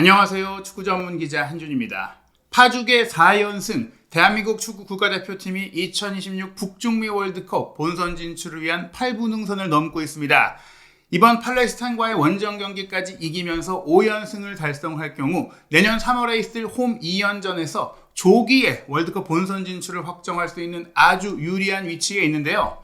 안녕하세요. 축구 전문 기자 한준입니다. 파죽의 4연승, 대한민국 축구 국가대표팀이 2026 북중미 월드컵 본선 진출을 위한 8부 능선을 넘고 있습니다. 이번 팔레스타인과의 원정 경기까지 이기면서 5연승을 달성할 경우 내년 3월에 있을 홈 2연전에서 조기에 월드컵 본선 진출을 확정할 수 있는 아주 유리한 위치에 있는데요.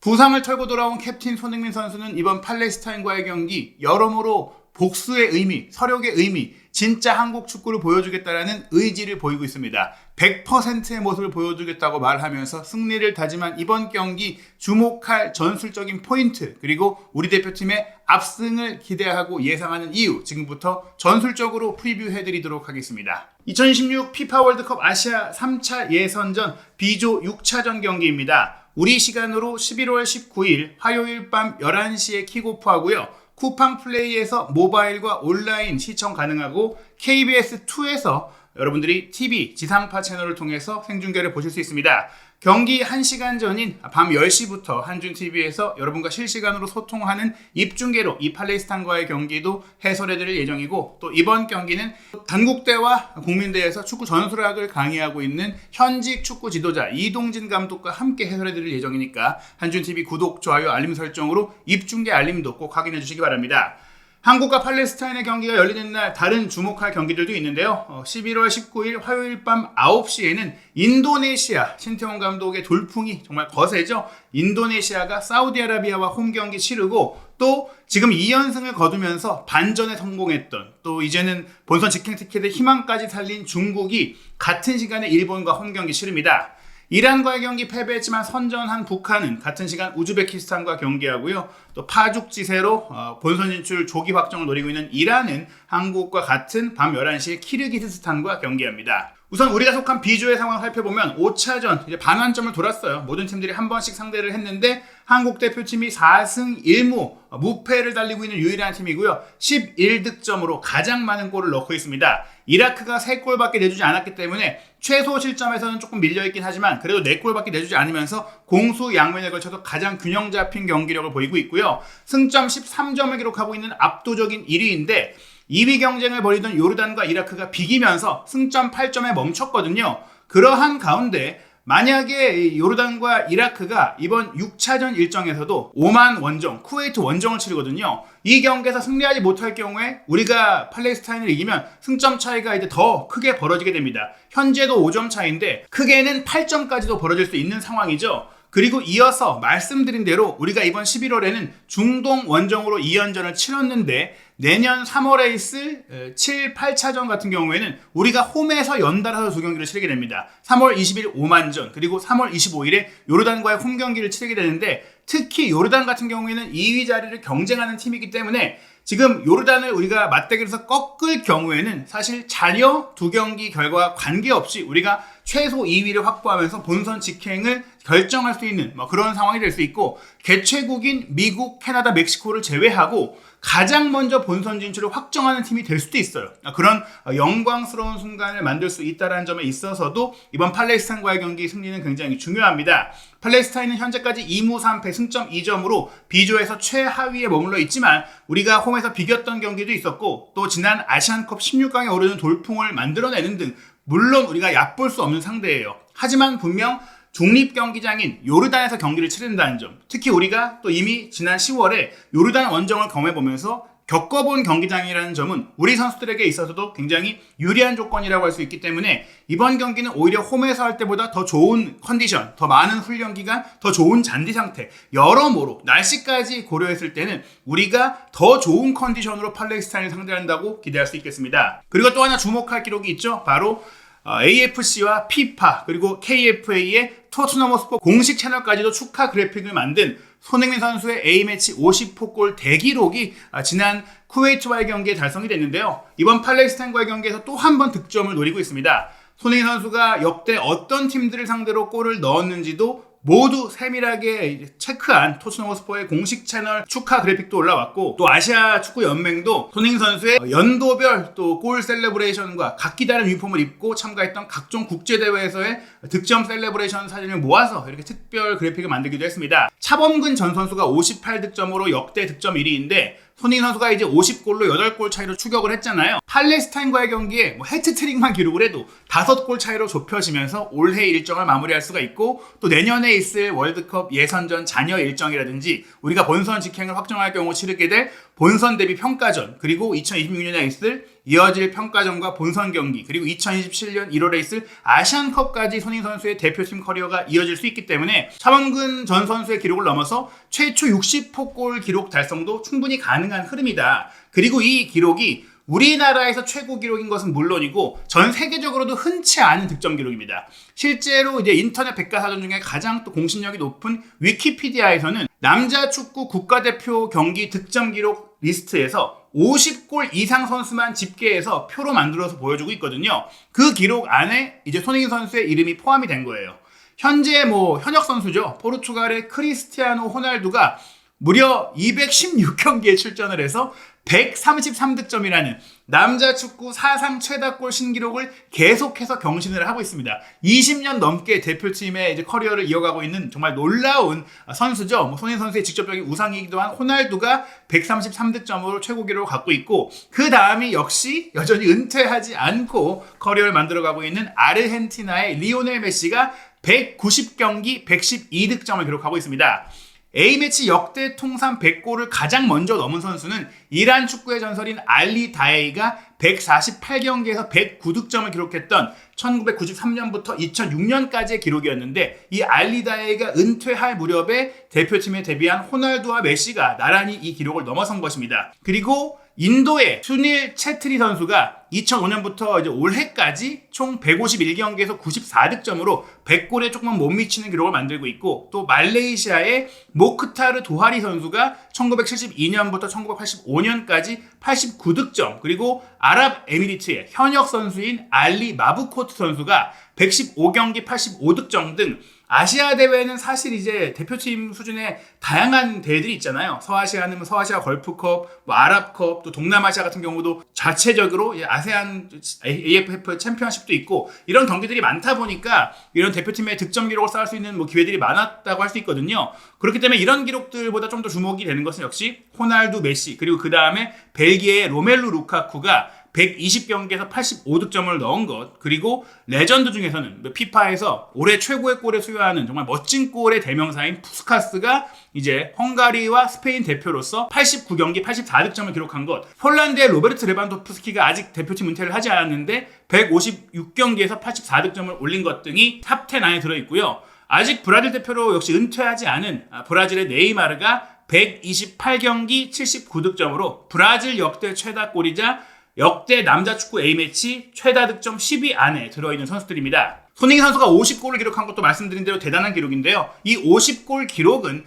부상을 털고 돌아온 캡틴 손흥민 선수는 이번 팔레스타인과의 경기 여러모로 복수의 의미, 서력의 의미, 진짜 한국 축구를 보여주겠다라는 의지를 보이고 있습니다. 100%의 모습을 보여주겠다고 말하면서 승리를 다짐한 이번 경기 주목할 전술적인 포인트, 그리고 우리 대표팀의 압승을 기대하고 예상하는 이유, 지금부터 전술적으로 프리뷰해드리도록 하겠습니다. 2026 피파 월드컵 아시아 3차 예선전 B조 6차전 경기입니다. 우리 시간으로 11월 19일 화요일 밤 11시에 킥오프하고요. 쿠팡 플레이에서 모바일과 온라인 시청 가능하고 KBS2에서 여러분들이 TV 지상파 채널을 통해서 생중계를 보실 수 있습니다. 경기 1시간 전인 밤 10시부터 한준TV에서 여러분과 실시간으로 소통하는 입중계로 이 팔레스타인과의 경기도 해설해드릴 예정이고, 또 이번 경기는 단국대와 국민대에서 축구 전술학을 강의하고 있는 현직 축구 지도자 이동진 감독과 함께 해설해드릴 예정이니까 한준TV 구독, 좋아요, 알림 설정으로 입중계 알림도 꼭 확인해 주시기 바랍니다. 한국과 팔레스타인의 경기가 열리는 날 다른 주목할 경기들도 있는데요. 11월 19일 화요일 밤 9시에는 인도네시아, 신태용 감독의 돌풍이 정말 거세죠. 인도네시아가 사우디아라비아와 홈경기 치르고, 또 지금 2연승을 거두면서 반전에 성공했던, 또 이제는 본선 직행 티켓의 희망까지 살린 중국이 같은 시간에 일본과 홈경기 치릅니다. 이란과의 경기 패배했지만 선전한 북한은 같은 시간 우즈베키스탄과 경기하고요. 또 파죽지세로 본선 진출 조기 확정을 노리고 있는 이란은 한국과 같은 밤 11시에 키르기스스탄과 경기합니다. 우선 우리가 속한 B조의 상황을 살펴보면 5차전 이제 반환점을 돌았어요. 모든 팀들이 한 번씩 상대를 했는데 한국 대표팀이 4승 1무 무패를 달리고 있는 유일한 팀이고요. 11득점으로 가장 많은 골을 넣고 있습니다. 이라크가 3골밖에 내주지 않았기 때문에 최소 실점에서는 조금 밀려있긴 하지만 그래도 4골밖에 내주지 않으면서 공수 양면에 걸쳐서 가장 균형 잡힌 경기력을 보이고 있고요. 승점 13점을 기록하고 있는 압도적인 1위인데 2위 경쟁을 벌이던 요르단과 이라크가 비기면서 승점 8점에 멈췄거든요. 그러한 가운데 만약에 요르단과 이라크가 이번 6차전 일정에서도 오만 원정, 쿠웨이트 원정을 치르거든요. 이 경기에서 승리하지 못할 경우에 우리가 팔레스타인을 이기면 승점 차이가 이제 더 크게 벌어지게 됩니다. 현재도 5점 차인데 크게는 8점까지도 벌어질 수 있는 상황이죠. 그리고 이어서 말씀드린 대로 우리가 이번 11월에는 중동 원정으로 2연전을 치렀는데 내년 3월에 있을 7, 8차전 같은 경우에는 우리가 홈에서 연달아서 두 경기를 치르게 됩니다. 3월 20일 오만전, 그리고 3월 25일에 요르단과의 홈 경기를 치르게 되는데, 특히 요르단 같은 경우에는 2위 자리를 경쟁하는 팀이기 때문에 지금 요르단을 우리가 맞대결에서 꺾을 경우에는 사실 잔여 두 경기 결과와 관계없이 우리가 최소 2위를 확보하면서 본선 직행을 결정할 수 있는 그런 상황이 될 수 있고, 개최국인 미국, 캐나다, 멕시코를 제외하고 가장 먼저 본선 진출을 확정하는 팀이 될 수도 있어요. 그런 영광스러운 순간을 만들 수 있다는 점에 있어서도 이번 팔레스타인과의 경기 승리는 굉장히 중요합니다. 팔레스타인은 현재까지 2무 3패 승점 2점으로 B조에서 최하위에 머물러 있지만 우리가 홈에서 비겼던 경기도 있었고, 또 지난 아시안컵 16강에 오르는 돌풍을 만들어내는 등 물론 우리가 얕볼 수 없는 상대예요. 하지만 분명 중립경기장인 요르단에서 경기를 치른다는 점, 특히 우리가 또 이미 지난 10월에 요르단 원정을 경험해보면서 겪어본 경기장이라는 점은 우리 선수들에게 있어서도 굉장히 유리한 조건이라고 할 수 있기 때문에 이번 경기는 오히려 홈에서 할 때보다 더 좋은 컨디션, 더 많은 훈련 기간, 더 좋은 잔디 상태, 여러모로 날씨까지 고려했을 때는 우리가 더 좋은 컨디션으로 팔레스타인을 상대한다고 기대할 수 있겠습니다. 그리고 또 하나 주목할 기록이 있죠. 바로 AFC와 피파 그리고 KFA의 토트넘 호스퍼 공식 채널까지도 축하 그래픽을 만든 손흥민 선수의 A매치 50호골 대기록이 지난 쿠웨이트와의 경기에 달성이 됐는데요. 이번 팔레스타인과의 경기에서 또 한 번 득점을 노리고 있습니다. 손흥민 선수가 역대 어떤 팀들을 상대로 골을 넣었는지도 모두 세밀하게 체크한 토트넘 호스퍼의 공식 채널 축하 그래픽도 올라왔고, 또 아시아 축구 연맹도 손흥민 선수의 연도별 또 골 셀레브레이션과 각기 다른 유니폼을 입고 참가했던 각종 국제대회에서의 득점 셀레브레이션 사진을 모아서 이렇게 특별 그래픽을 만들기도 했습니다. 차범근 전 선수가 58득점으로 역대 득점 1위인데 손흥민 선수가 이제 50골로 8골 차이로 추격을 했잖아요. 팔레스타인과의 경기에 뭐 해트트릭만 기록을 해도 5골 차이로 좁혀지면서 올해 일정을 마무리할 수가 있고, 또 내년에 있을 월드컵 예선전 잔여 일정이라든지 우리가 본선 직행을 확정할 경우 치르게 될 본선 대비 평가전, 그리고 2026년에 있을 이어질 평가전과 본선 경기, 그리고 2027년 1월에 있을 아시안컵까지 손흥민 선수의 대표팀 커리어가 이어질 수 있기 때문에 차범근 전 선수의 기록을 넘어서 최초 60호 골 기록 달성도 충분히 가능한 흐름이다. 그리고 이 기록이 우리나라에서 최고 기록인 것은 물론이고 전 세계적으로도 흔치 않은 득점 기록입니다. 실제로 이제 인터넷 백과사전 중에 가장 또 공신력이 높은 위키피디아에서는 남자 축구 국가대표 경기 득점 기록 리스트에서 50골 이상 선수만 집계해서 표로 만들어서 보여주고 있거든요. 그 기록 안에 이제 손흥민 선수의 이름이 포함이 된 거예요. 현재 뭐 현역 선수죠. 포르투갈의 크리스티아노 호날두가 무려 216경기에 출전을 해서 133득점이라는 남자 축구 사상 최다골 신기록을 계속해서 경신을 하고 있습니다. 20년 넘게 대표팀의 이제 커리어를 이어가고 있는 정말 놀라운 선수죠. 뭐 손흥민 선수의 직접적인 우상이기도 한 호날두가 133득점으로 최고 기록을 갖고 있고, 그 다음이 역시 여전히 은퇴하지 않고 커리어를 만들어가고 있는 아르헨티나의 리오넬 메시가 190경기 112득점을 기록하고 있습니다. A매치 역대 통산 100골을 가장 먼저 넘은 선수는 이란 축구의 전설인 알리 다에이가 148경기에서 109득점을 기록했던 1993년부터 2006년까지의 기록이었는데, 이 알리 다에이가 은퇴할 무렵에 대표팀에 데뷔한 호날두와 메시가 나란히 이 기록을 넘어선 것입니다. 그리고 인도의 수닐 체트리 선수가 2005년부터 이제 올해까지 총 151경기에서 94득점으로 100골에 조금만 못 미치는 기록을 만들고 있고, 또 말레이시아의 모크타르 도하리 선수가 1972년부터 1985년까지 89득점, 그리고 아랍에미리트의 현역 선수인 알리 마부코트 선수가 115경기 85득점 등 아시아 대회는 사실 이제 대표팀 수준의 다양한 대회들이 있잖아요. 서아시아는 뭐 서아시아 걸프컵, 뭐 아랍컵, 또 동남아시아 같은 경우도 자체적으로 아세안 AFF 챔피언십도 있고, 이런 경기들이 많다 보니까 이런 대표팀의 득점 기록을 쌓을 수 있는 뭐 기회들이 많았다고 할 수 있거든요. 그렇기 때문에 이런 기록들보다 좀 더 주목이 되는 것은 역시 호날두, 메시, 그리고 그 다음에 벨기에의 로멜루 루카쿠가 120경기에서 85득점을 넣은 것, 그리고 레전드 중에서는 피파에서 올해 최고의 골을 수여하는 정말 멋진 골의 대명사인 푸스카스가 이제 헝가리와 스페인 대표로서 89경기 84득점을 기록한 것, 폴란드의 로베르트 레반도프스키가 아직 대표팀 은퇴를 하지 않았는데 156경기에서 84득점을 올린 것 등이 탑10 안에 들어있고요. 아직 브라질 대표로 역시 은퇴하지 않은 브라질의 네이마르가 128경기 79득점으로 브라질 역대 최다골이자 역대 남자 축구 A매치 최다 득점 10위 안에 들어있는 선수들입니다. 손흥민 선수가 50골을 기록한 것도 말씀드린 대로 대단한 기록인데요. 이 50골 기록은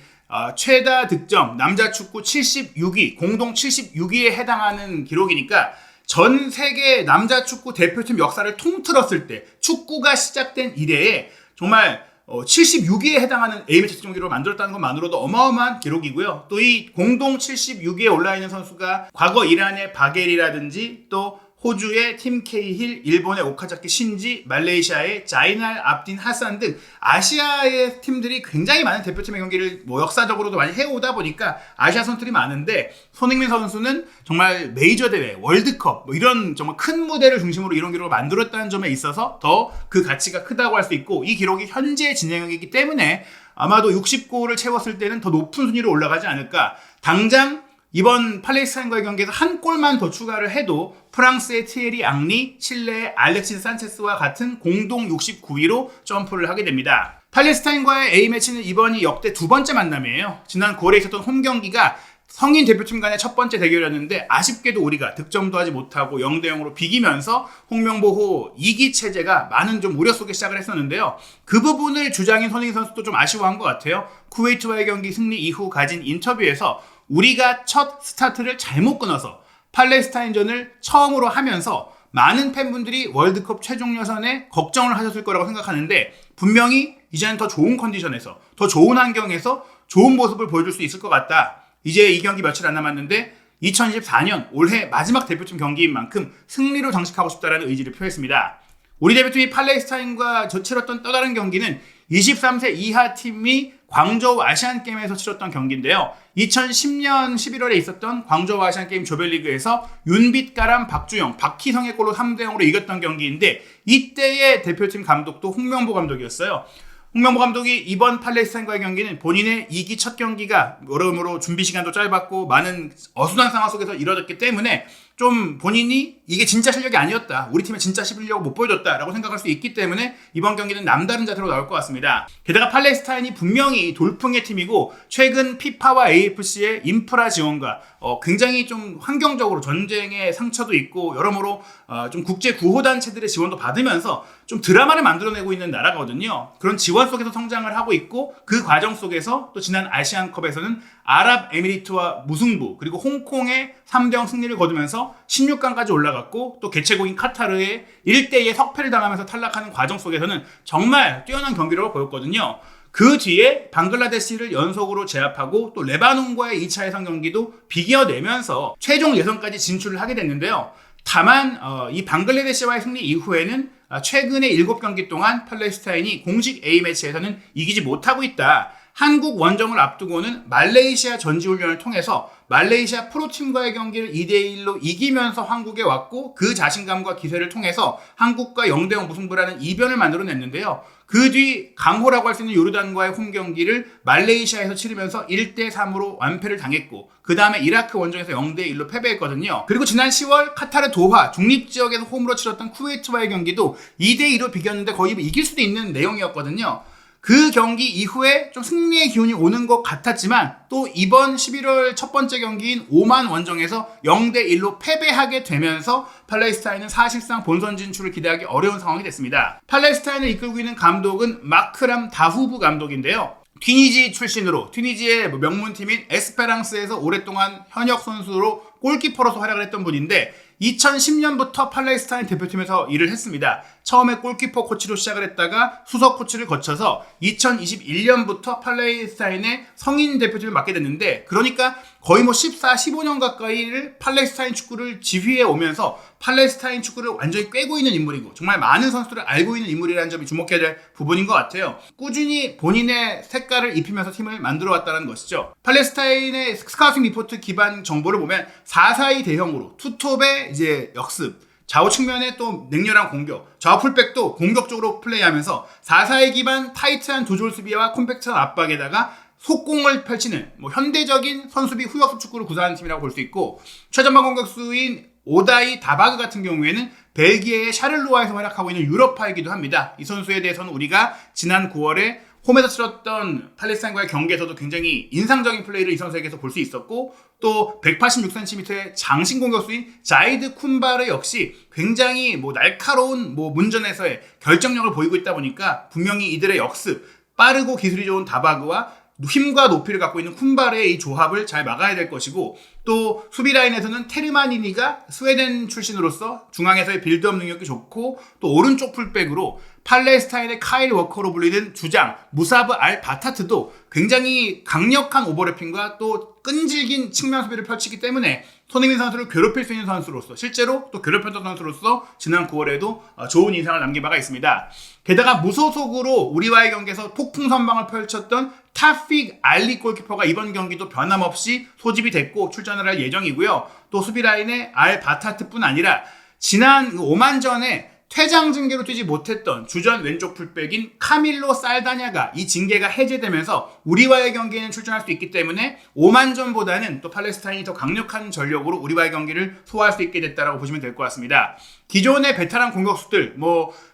최다 득점 남자 축구 76위, 공동 76위에 해당하는 기록이니까 전 세계 남자 축구 대표팀 역사를 통틀었을 때 축구가 시작된 이래에 정말 76위에 해당하는 A매치 득점 기록을 만들었다는 것만으로도 어마어마한 기록이고요. 또 이 공동 76위에 올라있는 선수가 과거 이란의 바겔이라든지 또 호주의 팀 케이힐, 일본의 오카자키 신지, 말레이시아의 자이날 압딘 하산 등 아시아의 팀들이 굉장히 많은 대표팀의 경기를 뭐 역사적으로도 많이 해오다 보니까 아시아 선수들이 많은데, 손흥민 선수는 정말 메이저 대회, 월드컵 뭐 이런 정말 큰 무대를 중심으로 이런 기록을 만들었다는 점에 있어서 더 그 가치가 크다고 할 수 있고, 이 기록이 현재 진행형이기 때문에 아마도 60골을 채웠을 때는 더 높은 순위로 올라가지 않을까. 당장 이번 팔레스타인과의 경기에서 한 골만 더 추가를 해도 프랑스의 티에리 앙리, 칠레의 알렉시스 산체스와 같은 공동 69위로 점프를 하게 됩니다. 팔레스타인과의 A매치는 이번이 역대 두 번째 만남이에요. 지난 9월에 있었던 홈 경기가 성인 대표팀 간의 첫 번째 대결이었는데 아쉽게도 우리가 득점도 하지 못하고 0대0으로 비기면서 홍명보호 2기 체제가 많은 좀 우려 속에 시작을 했었는데요. 그 부분을 주장인 손흥민 선수도 좀 아쉬워한 것 같아요. 쿠웨이트와의 경기 승리 이후 가진 인터뷰에서 우리가 첫 스타트를 잘못 끊어서 팔레스타인전을 처음으로 하면서 많은 팬분들이 월드컵 최종 예선에 걱정을 하셨을 거라고 생각하는데, 분명히 이제는 더 좋은 컨디션에서 더 좋은 환경에서 좋은 모습을 보여줄 수 있을 것 같다. 이제 이 경기 며칠 안 남았는데 2024년 올해 마지막 대표팀 경기인 만큼 승리로 장식하고 싶다라는 의지를 표했습니다. 우리 대표팀이 팔레스타인과 치렀던 또 다른 경기는 23세 이하 팀이 광저우 아시안게임에서 치렀던 경기인데요. 2010년 11월에 있었던 광저우 아시안게임 조별리그에서 윤빛가람, 박주영, 박희성의 골로 3대0으로 이겼던 경기인데 이때의 대표팀 감독도 홍명보 감독이었어요. 홍명보 감독이 이번 팔레스타인과의 경기는 본인의 2기 첫 경기가 여러모로 준비 시간도 짧았고 많은 어수선한 상황 속에서 이뤄졌기 때문에 좀 본인이 이게 진짜 실력이 아니었다, 우리 팀의 진짜 실력을 못 보여줬다라고 생각할 수 있기 때문에 이번 경기는 남다른 자세로 나올 것 같습니다. 게다가 팔레스타인이 분명히 돌풍의 팀이고 최근 피파와 AFC의 인프라 지원과 굉장히 좀 환경적으로 전쟁의 상처도 있고 여러모로 좀 국제 구호단체들의 지원도 받으면서 좀 드라마를 만들어내고 있는 나라거든요. 그런 지원 속에서 성장을 하고 있고 그 과정 속에서 또 지난 아시안컵에서는 아랍에미리트와 무승부 그리고 홍콩의 3대0 승리를 거두면서 16강까지 올라갔고 또 개최국인 카타르에 1대2의 석패를 당하면서 탈락하는 과정 속에서는 정말 뛰어난 경기를 보였거든요. 그 뒤에 방글라데시를 연속으로 제압하고 또 레바논과의 2차 예선 경기도 비겨내면서 최종 예선까지 진출을 하게 됐는데요. 다만 이 방글라데시와의 승리 이후에는 최근에 7경기 동안 팔레스타인이 공식 A매치에서는 이기지 못하고 있다. 한국 원정을 앞두고는 말레이시아 전지훈련을 통해서 말레이시아 프로팀과의 경기를 2대1로 이기면서 한국에 왔고 그 자신감과 기세를 통해서 한국과 0대0 무승부라는 이변을 만들어냈는데요. 그 뒤 강호라고 할 수 있는 요르단과의 홈경기를 말레이시아에서 치르면서 1대3으로 완패를 당했고 그 다음에 이라크 원정에서 0대1로 패배했거든요. 그리고 지난 10월 카타르 도하 중립지역에서 홈으로 치렀던 쿠웨이트와의 경기도 2대2로 비겼는데 거의 이길 수도 있는 내용이었거든요. 그 경기 이후에 좀 승리의 기운이 오는 것 같았지만 또 이번 11월 첫 번째 경기인 오만 원정에서 0대1로 패배하게 되면서 팔레스타인은 사실상 본선 진출을 기대하기 어려운 상황이 됐습니다. 팔레스타인을 이끌고 있는 감독은 마크람 다후브 감독인데요. 튀니지 출신으로 튀니지의 명문팀인 에스페랑스에서 오랫동안 현역 선수로 골키퍼로서 활약을 했던 분인데 2010년부터 팔레스타인 대표팀에서 일을 했습니다. 처음에 골키퍼 코치로 시작을 했다가 수석 코치를 거쳐서 2021년부터 팔레스타인의 성인 대표팀을 맡게 됐는데 그러니까 거의 14, 15년 가까이를 팔레스타인 축구를 지휘해 오면서 팔레스타인 축구를 완전히 꿰고 있는 인물이고 정말 많은 선수들을 알고 있는 인물이라는 점이 주목해야 될 부분인 것 같아요. 꾸준히 본인의 색깔을 입히면서 팀을 만들어 왔다는 것이죠. 팔레스타인의 스카우팅 리포트 기반 정보를 보면 4-4-2 대형으로 투톱의 이제 역습, 좌우 측면에 또 냉렬한 공격, 좌우 풀백도 공격적으로 플레이하면서 4-4-2 기반 타이트한 두졸 수비와 콤팩트한 압박에다가 속공을 펼치는 현대적인 선수비 후역습 축구를 구사하는 팀이라고 볼 수 있고 최전방 공격수인 오다이 다바그 같은 경우에는 벨기에의 샤를루아에서 활약하고 있는 유럽파이기도 합니다. 이 선수에 대해서는 우리가 지난 9월에 홈에서 치렀던 팔레스타인과의 경기에서도 굉장히 인상적인 플레이를 이 선수에게서 볼 수 있었고 또 186cm의 장신 공격수인 자이드 쿤바르 역시 굉장히 날카로운 문전에서의 결정력을 보이고 있다 보니까 분명히 이들의 역습, 빠르고 기술이 좋은 다바그와 힘과 높이를 갖고 있는 쿤바르의 이 조합을 잘 막아야 될 것이고 또 수비 라인에서는 테르마니니가 스웨덴 출신으로서 중앙에서의 빌드업 능력이 좋고 또 오른쪽 풀백으로 팔레스타인의 카일 워커로 불리는 주장 무사브 알 바타트도 굉장히 강력한 오버래핑과 또 끈질긴 측면 수비를 펼치기 때문에 손흥민 선수를 괴롭힐 수 있는 선수로서 실제로 또 괴롭혔던 선수로서 지난 9월에도 좋은 인상을 남긴 바가 있습니다. 게다가 무소속으로 우리와의 경기에서 폭풍 선방을 펼쳤던 타픽 알리 골키퍼가 이번 경기도 변함없이 소집이 됐고 출전을 할 예정이고요. 또 수비 라인의 알 바타트뿐 아니라 지난 오만전에 퇴장 징계로 뛰지 못했던 주전 왼쪽 풀백인 카밀로 살다냐가 이 징계가 해제되면서 우리와의 경기에는 출전할 수 있기 때문에 오만전보다는 또 팔레스타인이 더 강력한 전력으로 우리와의 경기를 소화할 수 있게 됐다라고 보시면 될 것 같습니다. 기존의 베테랑 공격수들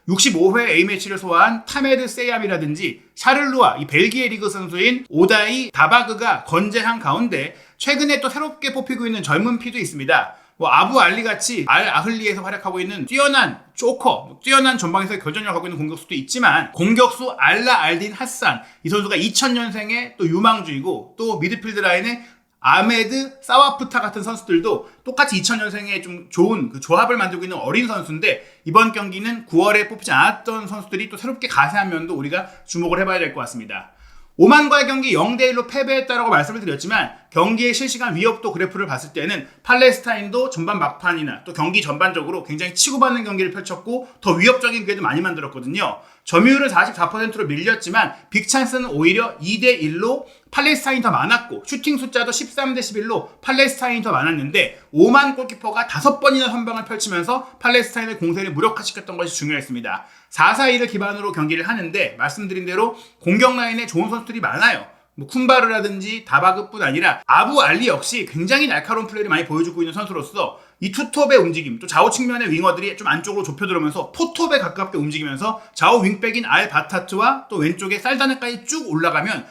65회 A매치를 소화한 타메드 세얌이라든지 샤를루아 이 벨기에 리그 선수인 오다이 다바그가 건재한 가운데 최근에 또 새롭게 뽑히고 있는 젊은 피도 있습니다. 아부 알리 같이 알 아흘리에서 활약하고 있는 뛰어난 조커, 뛰어난 전방에서의 결정력을 갖고 있는 공격수도 있지만 공격수 알라 알딘 하산 이 선수가 2000년생의 또 유망주이고 또 미드필드 라인에 아메드 사와프타 같은 선수들도 똑같이 2000년생의 좀 좋은 그 조합을 만들고 있는 어린 선수인데 이번 경기는 9월에 뽑히지 않았던 선수들이 또 새롭게 가세한 면도 우리가 주목을 해봐야 될 것 같습니다. 오만과의 경기 0대1로 패배했다라고 말씀을 드렸지만 경기의 실시간 위협도 그래프를 봤을 때는 팔레스타인도 전반 막판이나 또 경기 전반적으로 굉장히 치고받는 경기를 펼쳤고 더 위협적인 기회도 많이 만들었거든요. 점유율은 44%로 밀렸지만 빅찬스는 오히려 2대1로 팔레스타인이 더 많았고 슈팅 숫자도 13대11로 팔레스타인이 더 많았는데 오만 골키퍼가 5번이나 선방을 펼치면서 팔레스타인의 공세를 무력화시켰던 것이 중요했습니다. 4-4-2를 기반으로 경기를 하는데 말씀드린 대로 공격 라인에 좋은 선수들이 많아요. 쿤바르라든지 다바그뿐 아니라 아부 알리 역시 굉장히 날카로운 플레이를 많이 보여주고 있는 선수로서 이 투톱의 움직임, 또 좌우 측면의 윙어들이 좀 안쪽으로 좁혀들어오면서 포톱에 가깝게 움직이면서 좌우 윙백인 알 바타트와 또 왼쪽에 살다네까지 쭉 올라가면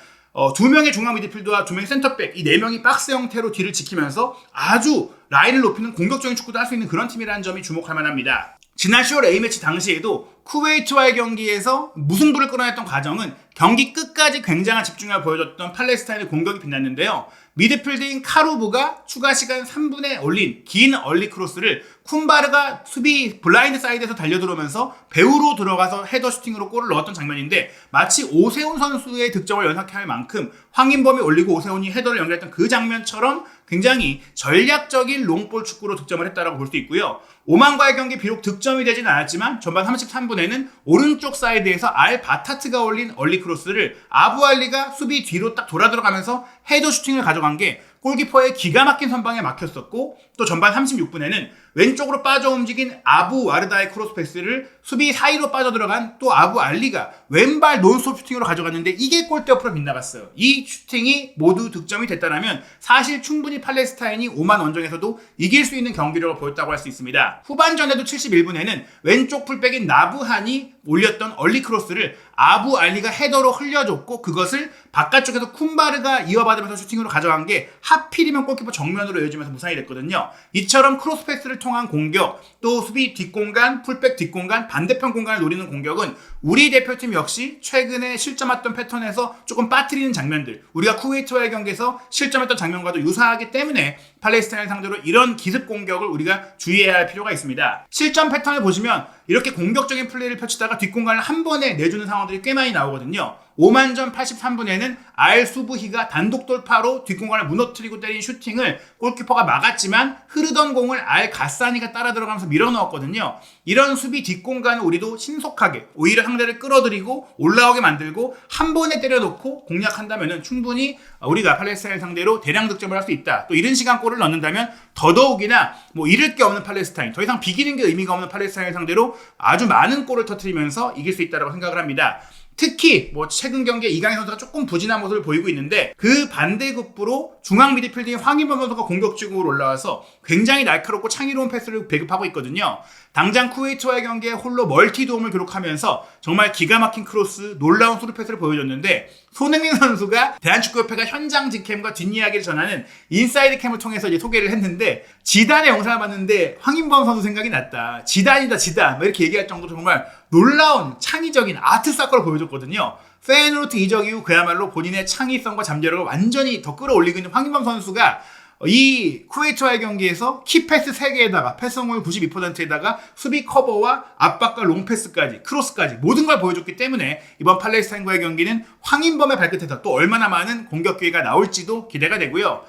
두 명의 중앙 미드필더와 두 명의 센터백, 이 네 명이 박스 형태로 뒤를 지키면서 아주 라인을 높이는 공격적인 축구도 할 수 있는 그런 팀이라는 점이 주목할 만합니다. 지난 10월 A매치 당시에도 쿠웨이트와의 경기에서 무승부를 끌어냈던 과정은 경기 끝까지 굉장한 집중력을 보여줬던 팔레스타인의 공격이 빛났는데요. 미드필드인 카루브가 추가 시간 3분에 올린 긴 얼리 크로스를 쿤바르가 수비 블라인드 사이드에서 달려들어오면서 배우로 들어가서 헤더 슈팅으로 골을 넣었던 장면인데 마치 오세훈 선수의 득점을 연상케 할 만큼 황인범이 올리고 오세훈이 헤더를 연결했던 그 장면처럼 굉장히 전략적인 롱볼 축구로 득점을 했다고 볼 수 있고요. 오만과의 경기 비록 득점이 되진 않았지만 전반 33분에는 오른쪽 사이드에서 알 바타트가 올린 얼리 크로스를 아부알리가 수비 뒤로 딱 돌아 들어가면서 헤더 슈팅을 가져간 게 골키퍼의 기가 막힌 선방에 막혔었고 또 전반 36분에는 왼쪽으로 빠져 움직인 아부 와르다의 크로스 패스를 수비 사이로 빠져들어간 또 아부 알리가 왼발 논스톱 슈팅으로 가져갔는데 이게 골대 옆으로 빗나갔어요. 이 슈팅이 모두 득점이 됐다면 사실 충분히 팔레스타인이 오만 원정에서도 이길 수 있는 경기력을 보였다고 할 수 있습니다. 후반전에도 71분에는 왼쪽 풀백인 나부한이 올렸던 얼리 크로스를 아부 알리가 헤더로 흘려줬고 그것을 바깥쪽에서 쿤바르가 이어받으면서 슈팅으로 가져간 게 하필이면 골키퍼 정면으로 이어지면서 무산이 됐거든요. 이처럼 크로스 패스를 통한 공격, 또 수비 뒷공간, 풀백 뒷공간, 반대편 공간을 노리는 공격은 우리 대표팀 역시 최근에 실점했던 패턴에서 조금 빠뜨리는 장면들, 우리가 쿠웨이트와의 경기에서 실점했던 장면과도 유사하기 때문에 팔레스타인 상대로 이런 기습 공격을 우리가 주의해야 할 필요가 있습니다. 실점 패턴을 보시면 이렇게 공격적인 플레이를 펼치다가 뒷공간을 한 번에 내주는 상황들이 꽤 많이 나오거든요. 오만전 83분에는 알 수부히가 단독 돌파로 뒷공간을 무너뜨리고 때린 슈팅을 골키퍼가 막았지만 흐르던 공을 알 가사니가 따라 들어가면서 밀어넣었거든요. 이런 수비 뒷공간을 우리도 신속하게 오히려 상대를 끌어들이고 올라오게 만들고 한 번에 때려놓고 공략한다면 충분히 우리가 팔레스타인 상대로 대량 득점을 할 수 있다. 또 이른 시간 골을 넣는다면 더더욱이나 잃을 게 없는 팔레스타인, 더 이상 비기는 게 의미가 없는 팔레스타인 상대로 아주 많은 골을 터뜨리면서 이길 수 있다고 생각을 합니다. 특히 최근 경기에 이강인 선수가 조금 부진한 모습을 보이고 있는데 그 반대급부로 중앙 미드필드인 황인범 선수가 공격적으로 올라와서 굉장히 날카롭고 창의로운 패스를 배급하고 있거든요. 당장 쿠웨이트와의 경기에 홀로 멀티 도움을 기록하면서 정말 기가 막힌 크로스, 놀라운 스루 패스를 보여줬는데 손흥민 선수가 대한축구협회가 현장 직캠과 뒷이야기를 전하는 인사이드 캠을 통해서 이제 소개를 했는데 지단의 영상을 봤는데 황인범 선수 생각이 났다. 지단이다 지단 이렇게 얘기할 정도로 정말 놀라운 창의적인 아트 사건을 보여줬거든요. 페이노르트 이적 이후 그야말로 본인의 창의성과 잠재력을 완전히 더 끌어올리고 있는 황인범 선수가 이 쿠웨이트와의 경기에서 키패스 3개에다가 패스성공률 92%에다가 수비 커버와 압박과 롱패스까지 크로스까지 모든 걸 보여줬기 때문에 이번 팔레스타인과의 경기는 황인범의 발끝에서 또 얼마나 많은 공격 기회가 나올지도 기대가 되고요.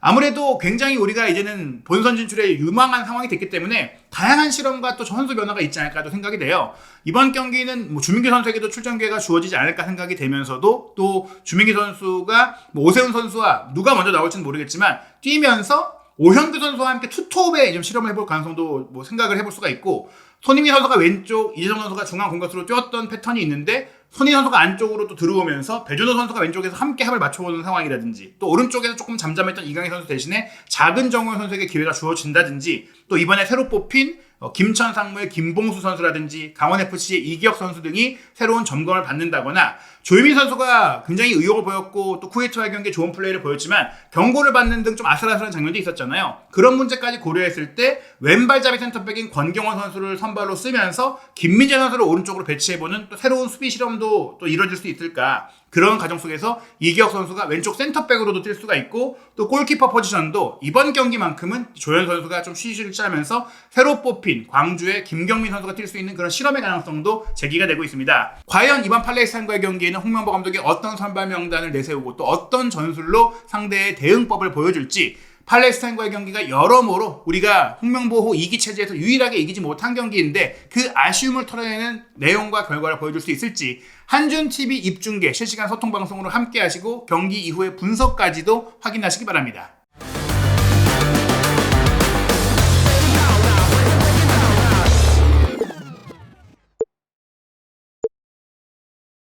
아무래도 굉장히 우리가 이제는 본선 진출에 유망한 상황이 됐기 때문에 다양한 실험과 또 선수 변화가 있지 않을까도 생각이 돼요. 이번 경기는 주민기 선수에게도 출전 기회가 주어지지 않을까 생각이 되면서도 또 주민기 선수가 오세훈 선수와 누가 먼저 나올지는 모르겠지만 뛰면서 오현규 선수와 함께 투톱에 좀 실험을 해볼 가능성도 생각을 해볼 수가 있고 손흥민 선수가 왼쪽, 이재성 선수가 중앙 공격수로 뛰었던 패턴이 있는데 손흥민 선수가 안쪽으로 또 들어오면서 배준호 선수가 왼쪽에서 함께 합을 맞춰보는 상황이라든지 또 오른쪽에서 조금 잠잠했던 이강인 선수 대신에 작은 정우영 선수에게 기회가 주어진다든지 또 이번에 새로 뽑힌 김천 상무의 김봉수 선수라든지 강원FC의 이기혁 선수 등이 새로운 점검을 받는다거나 조유민 선수가 굉장히 의욕을 보였고 또 쿠웨이트와의 경기에 좋은 플레이를 보였지만 경고를 받는 등 좀 아슬아슬한 장면도 있었잖아요. 그런 문제까지 고려했을 때 왼발잡이 센터백인 권경원 선수를 선발로 쓰면서 김민재 선수를 오른쪽으로 배치해보는 또 새로운 수비 실험도 또 이루어질 수 있을까. 그런 과정 속에서 이기혁 선수가 왼쪽 센터백으로도 뛸 수가 있고 또 골키퍼 포지션도 이번 경기만큼은 조현 선수가 좀 쉬쉬를 짜면서 새로 뽑힌 광주의 김경민 선수가 뛸 수 있는 그런 실험의 가능성도 제기가 되고 있습니다. 과연 이번 팔레스타인과의 경기에는 홍명보 감독이 어떤 선발 명단을 내세우고 또 어떤 전술로 상대의 대응법을 보여줄지 팔레스타인과의 경기가 여러모로 우리가 홍명보호 2기 체제에서 유일하게 이기지 못한 경기인데 그 아쉬움을 털어내는 내용과 결과를 보여줄 수 있을지 한준TV 입중계 실시간 소통방송으로 함께 하시고 경기 이후의 분석까지도 확인하시기 바랍니다.